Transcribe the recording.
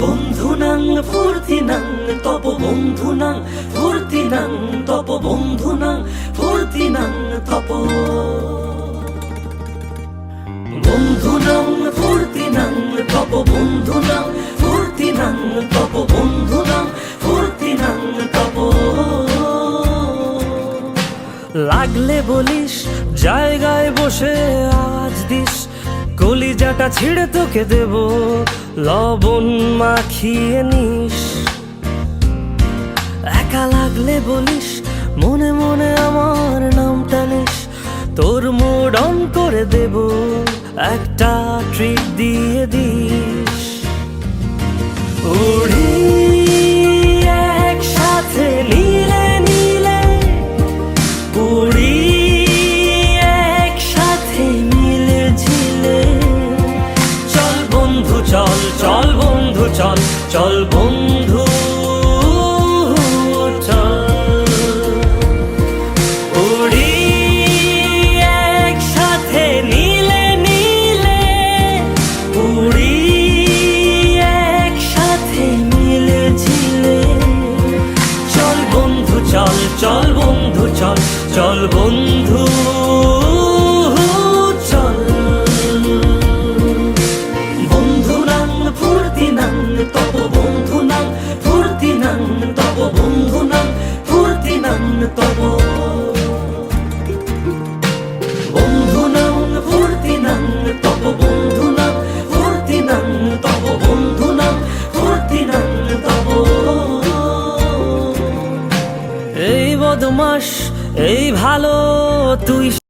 বন্ধুনাং ফুর্তিনাং তপ বন্ধুনাং ফুর্তিনাং তপ বন্ধুনাং ফুর্তিনাং তপ বন্ধুনাং ফুর্তিনাং তপ বন্ধুনাং ফুর্তিনাং তপ বন্ধুনাং ফুর্তিনাং তপ লাগলে বলিস জায়গায় বসে আওয়াজ দিস কলিজাটা ছিঁড়ে তোকে দেব লবণ মাখিয়ে নিস একা লাগলে বলিস মনে মনে আমার নামটা নিস তোর মুড অন করে দেব একটা ট্রিট দিয়ে দিস উড়ি একসাথে নীলে নীলে উড়ি একসাথে মিলে ঝিলে চল বন্ধু চল চল বন্ধু চল চল বন্ধু চল উড়ি একসাথে নীলে নীলে উড়ি একসাথে মিলে ঝিলে চল বন্ধু চল চল বন্ধু চল চল বন্ধু